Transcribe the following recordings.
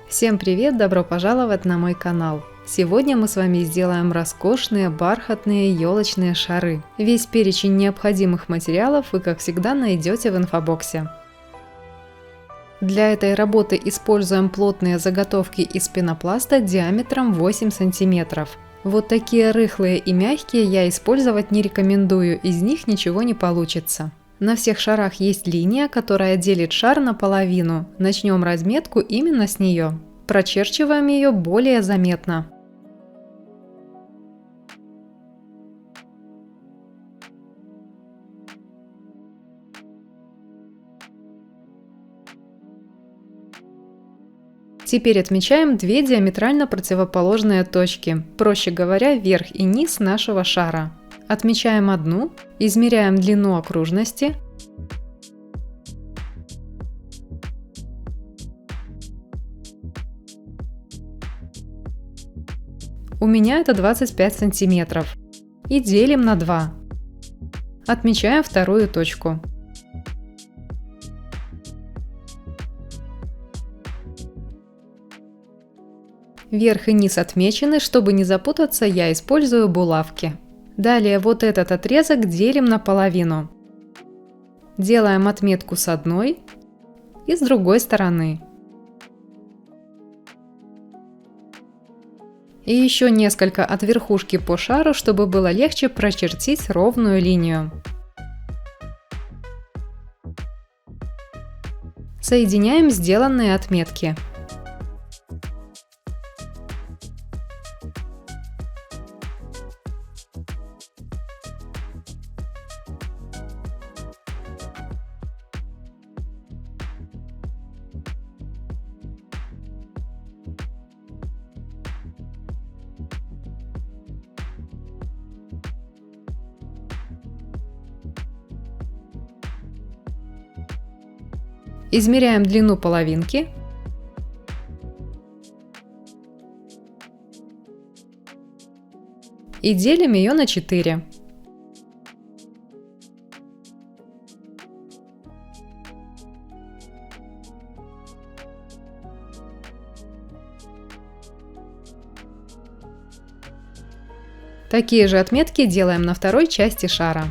Всем привет! Добро пожаловать на мой канал! Сегодня мы с вами сделаем роскошные бархатные елочные шары. Весь перечень необходимых материалов вы, как всегда, найдете в инфобоксе. Для этой работы используем плотные заготовки из пенопласта диаметром 8 см. Вот такие рыхлые и мягкие я использовать не рекомендую, из них ничего не получится. На всех шарах есть линия, которая делит шар наполовину. Начнем разметку именно с нее. Прочерчиваем ее более заметно. Теперь отмечаем две диаметрально противоположные точки, проще говоря, верх и низ нашего шара. Отмечаем одну, измеряем длину окружности. У меня это 25 сантиметров. И делим на 2. Отмечаем вторую точку. Верх и низ отмечены, чтобы не запутаться, я использую булавки. Далее вот этот отрезок делим на половину. Делаем отметку с одной и с другой стороны. И еще несколько от верхушки по шару, чтобы было легче прочертить ровную линию. Соединяем сделанные отметки. Измеряем длину половинки. И делим ее на 4. Такие же отметки делаем на второй части шара.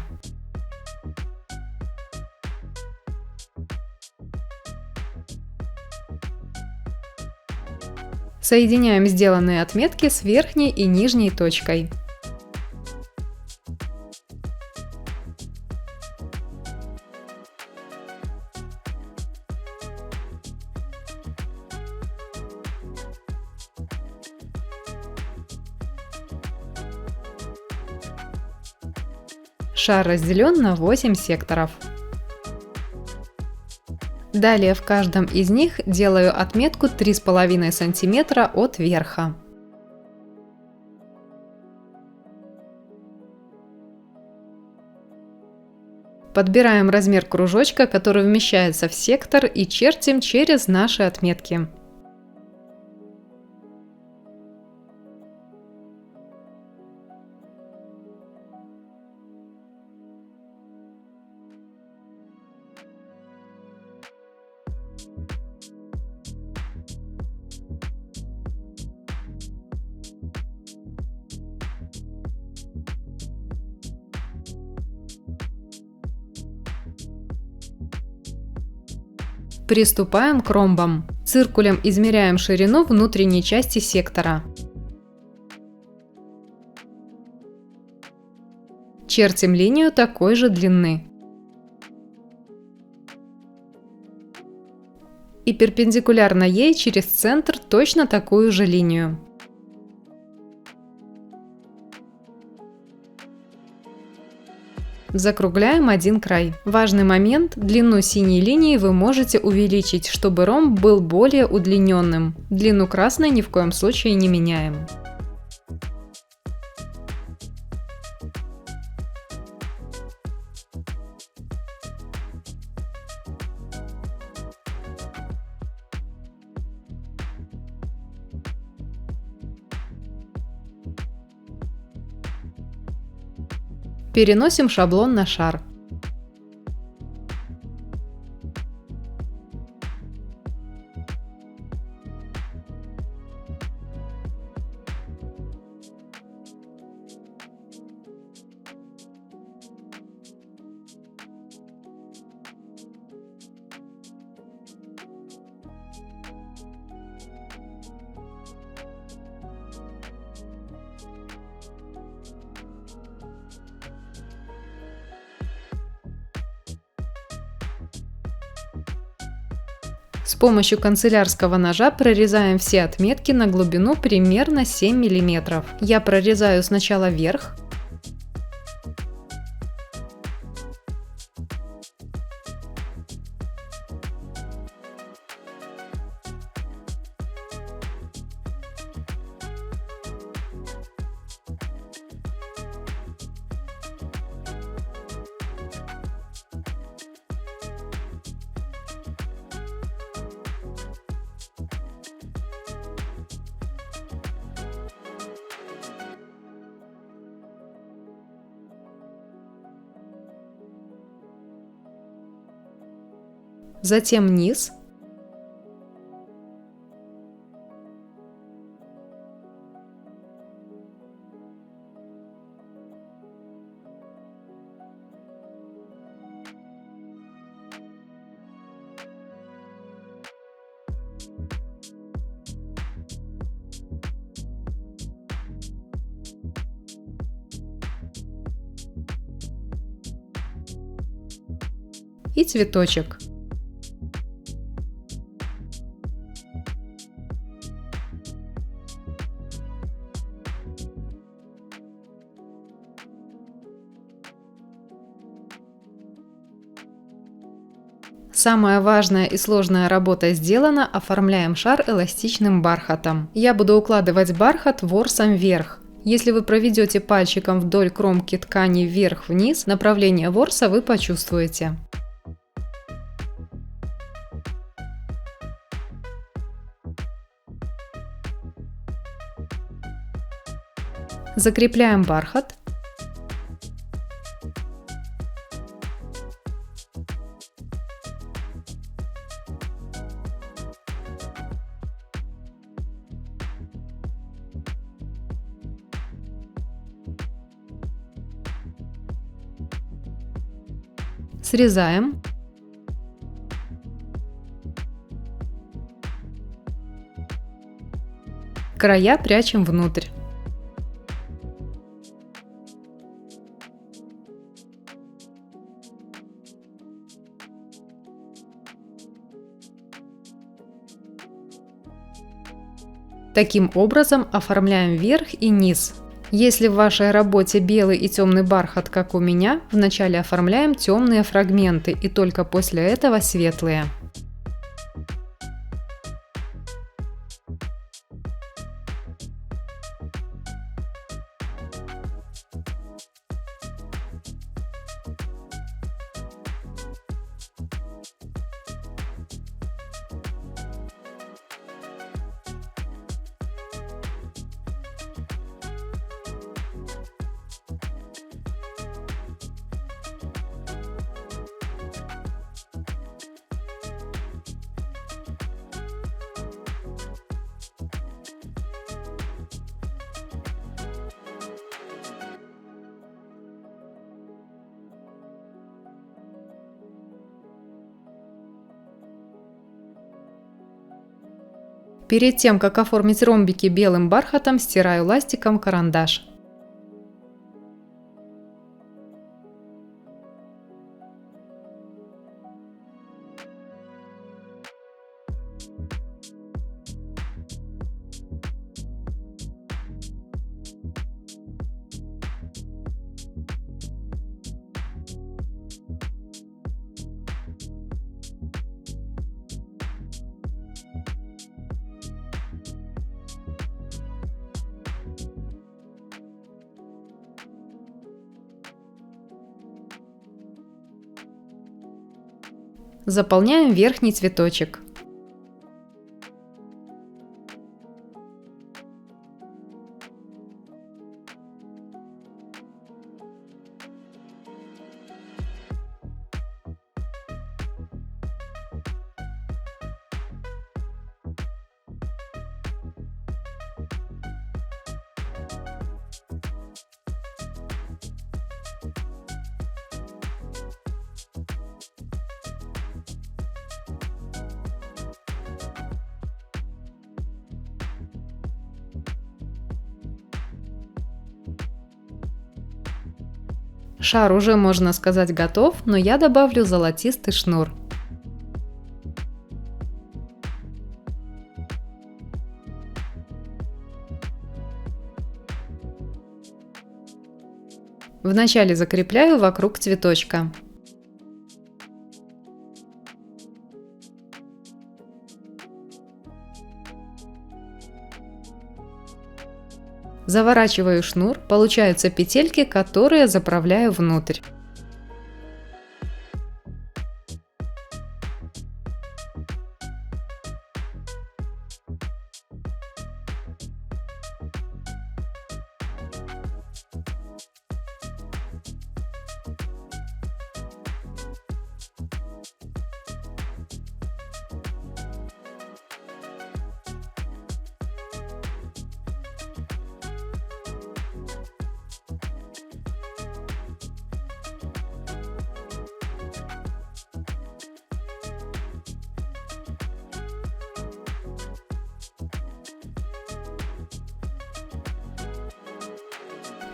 Соединяем сделанные отметки с верхней и нижней точкой. Шар разделен на 8 секторов. Далее в каждом из них делаю отметку 3,5 см от верха. Подбираем размер кружочка, который вмещается в сектор, и чертим через наши отметки. Приступаем к ромбам. Циркулем измеряем ширину внутренней части сектора. Чертим линию такой же длины. И перпендикулярно ей через центр точно такую же линию. Закругляем один край. Важный момент: длину синей линии вы можете увеличить, чтобы ромб был более удлиненным. Длину красной ни в коем случае не меняем. Переносим шаблон на шар. С помощью канцелярского ножа прорезаем все отметки на глубину примерно 7 мм. Я прорезаю сначала верх, затем низ, и цветочек. Самая важная и сложная работа сделана, оформляем шар эластичным бархатом. Я буду укладывать бархат ворсом вверх. Если вы проведете пальчиком вдоль кромки ткани вверх-вниз, направление ворса вы почувствуете. Закрепляем бархат. Срезаем. Края прячем внутрь. Таким образом оформляем верх и низ. Если в вашей работе белый и темный бархат, как у меня, вначале оформляем темные фрагменты и только после этого светлые. Перед тем, как оформить ромбики белым бархатом, стираю ластиком карандаш. Заполняем верхний цветочек. Шар уже, можно сказать, готов, но я добавлю золотистый шнур. Вначале закрепляю вокруг цветочка. Заворачиваю шнур, получаются петельки, которые заправляю внутрь.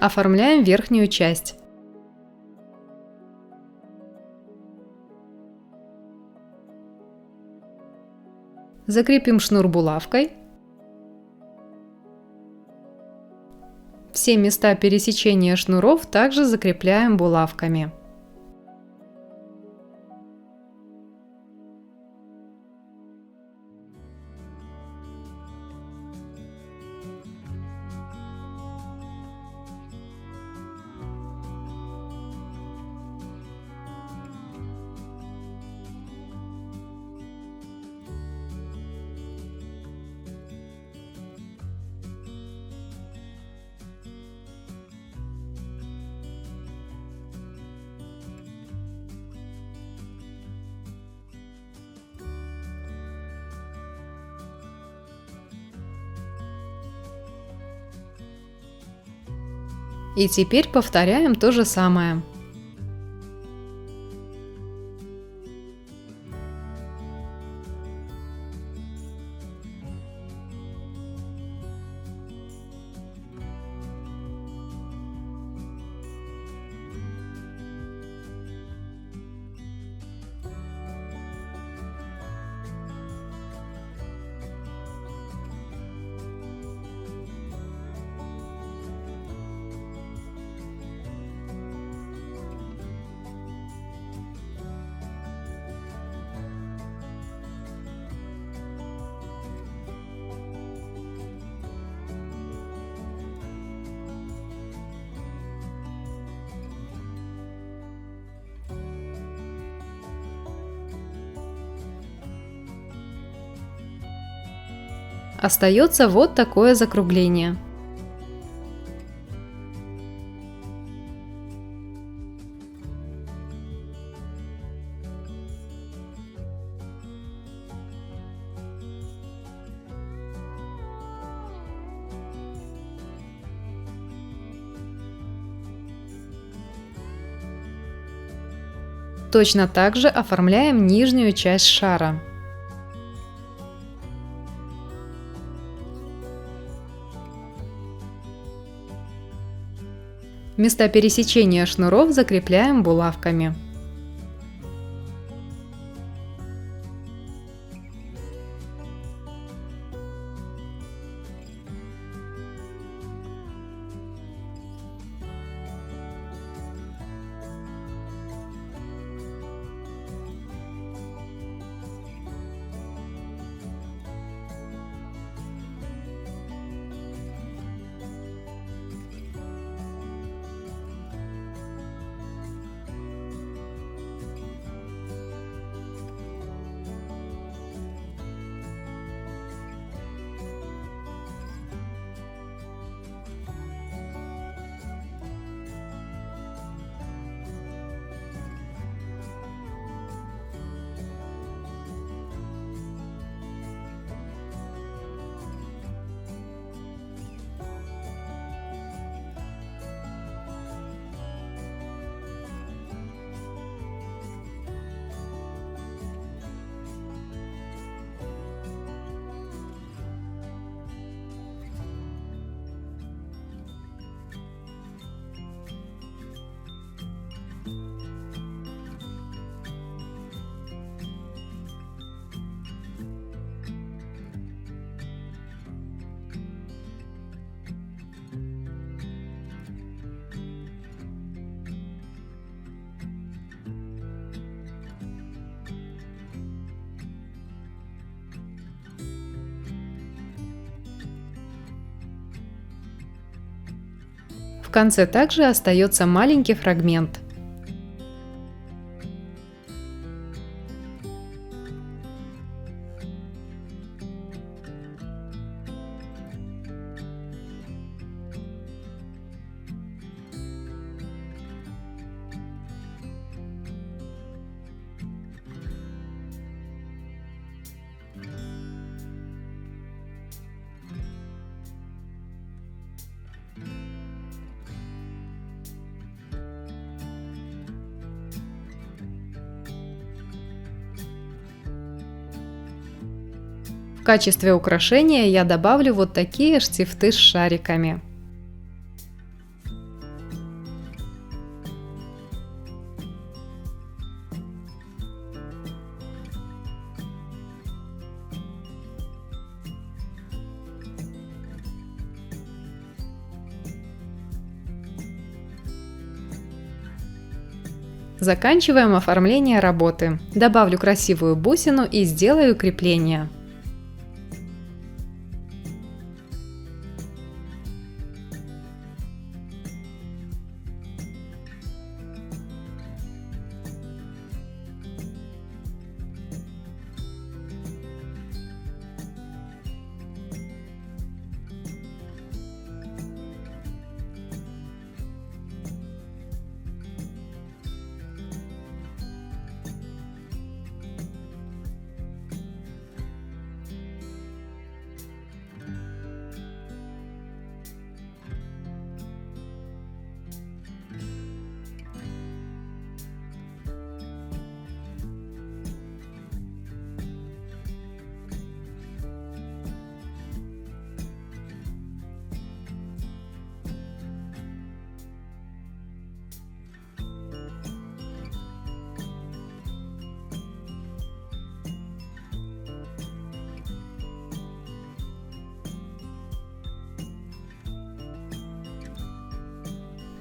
Оформляем верхнюю часть. Закрепим шнур булавкой. Все места пересечения шнуров также закрепляем булавками. И теперь повторяем то же самое. Остается вот такое закругление. Точно так же оформляем нижнюю часть шара. Места пересечения шнуров закрепляем булавками. конце также остается маленький фрагмент. В качестве украшения я добавлю вот такие штифты с шариками. Заканчиваем оформление работы. Добавлю красивую бусину и сделаю крепление.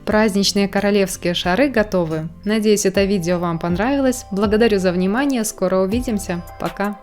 Праздничные королевские шары готовы. Надеюсь, это видео вам понравилось. Благодарю за внимание. Скоро увидимся. Пока.